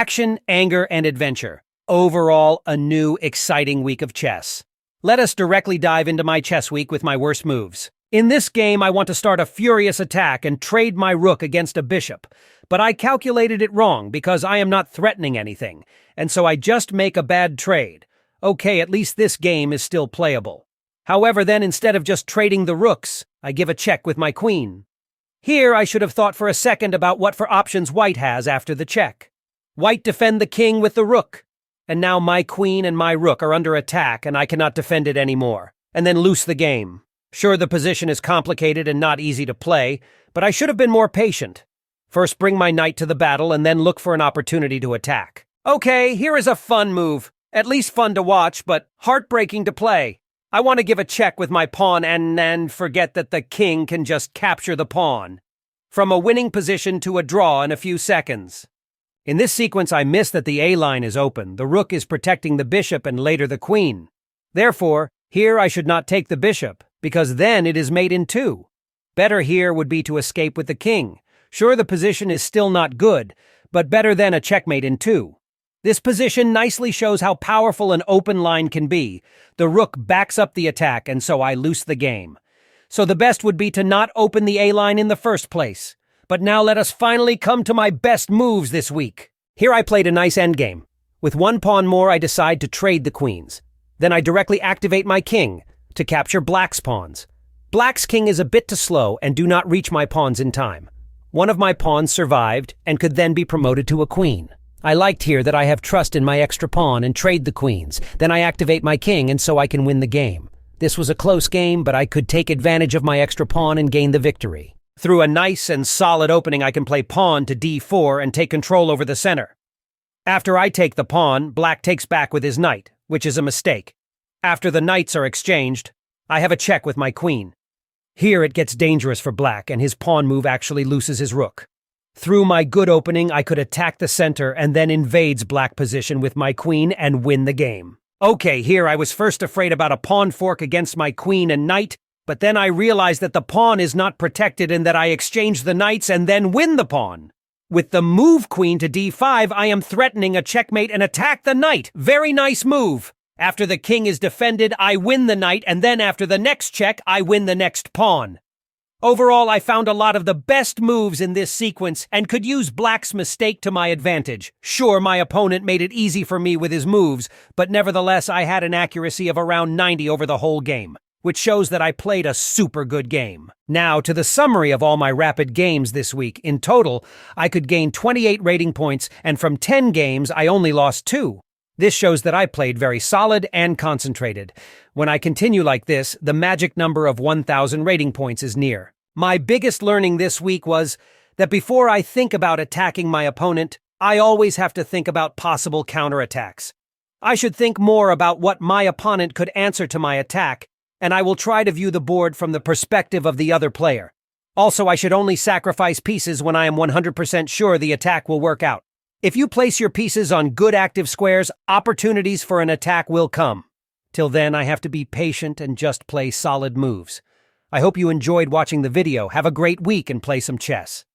Action, anger, and adventure. Overall, a new, exciting week of chess. Let us directly dive into my chess week with my worst moves. In this game, I want to start a furious attack and trade my rook against a bishop, but I calculated it wrong because I am not threatening anything, and so I just make a bad trade. Okay, at least this game is still playable. However, then instead of just trading the rooks, I give a check with my queen. Here, I should have thought for a second about what for options white has after the check. White defend the king with the rook, and now my queen and my rook are under attack and I cannot defend it anymore, and then lose the game. Sure, the position is complicated and not easy to play, but I should have been more patient. First bring my knight to the battle and then look for an opportunity to attack. Okay, here is a fun move. At least fun to watch, but heartbreaking to play. I want to give a check with my pawn and forget that the king can just capture the pawn. From a winning position to a draw in a few seconds. In this sequence, I miss that the A-line is open. The rook is protecting the bishop and later the queen. Therefore, here I should not take the bishop, because then it is mate in two. Better here would be to escape with the king. Sure, the position is still not good, but better than a checkmate in two. This position nicely shows how powerful an open line can be. The rook backs up the attack, and so I lose the game. So the best would be to not open the A-line in the first place. But now let us finally come to my best moves this week. Here I played a nice endgame. With one pawn more, I decide to trade the queens. Then I directly activate my king to capture black's pawns. Black's king is a bit too slow and do not reach my pawns in time. One of my pawns survived and could then be promoted to a queen. I liked here that I have trust in my extra pawn and trade the queens. Then I activate my king and so I can win the game. This was a close game, but I could take advantage of my extra pawn and gain the victory. Through a nice and solid opening, I can play pawn to d4 and take control over the center. After I take the pawn, black takes back with his knight, which is a mistake. After the knights are exchanged, I have a check with my queen. Here it gets dangerous for black, and his pawn move actually loses his rook. Through my good opening, I could attack the center and then invades black position with my queen and win the game. Okay, here I was first afraid about a pawn fork against my queen and knight, but then I realized that the pawn is not protected and that I exchange the knights and then win the pawn. With the move queen to d5, I am threatening a checkmate and attack the knight. Very nice move. After the king is defended, I win the knight, and then after the next check, I win the next pawn. Overall, I found a lot of the best moves in this sequence and could use black's mistake to my advantage. Sure, my opponent made it easy for me with his moves, but nevertheless, I had an accuracy of around 90 over the whole game, which shows that I played a super good game. Now, to the summary of all my rapid games this week. In total, I could gain 28 rating points, and from 10 games, I only lost 2. This shows that I played very solid and concentrated. When I continue like this, the magic number of 1,000 rating points is near. My biggest learning this week was that before I think about attacking my opponent, I always have to think about possible counterattacks. I should think more about what my opponent could answer to my attack, and I will try to view the board from the perspective of the other player. Also, I should only sacrifice pieces when I am 100% sure the attack will work out. If you place your pieces on good active squares, opportunities for an attack will come. Till then, I have to be patient and just play solid moves. I hope you enjoyed watching the video. Have a great week and play some chess.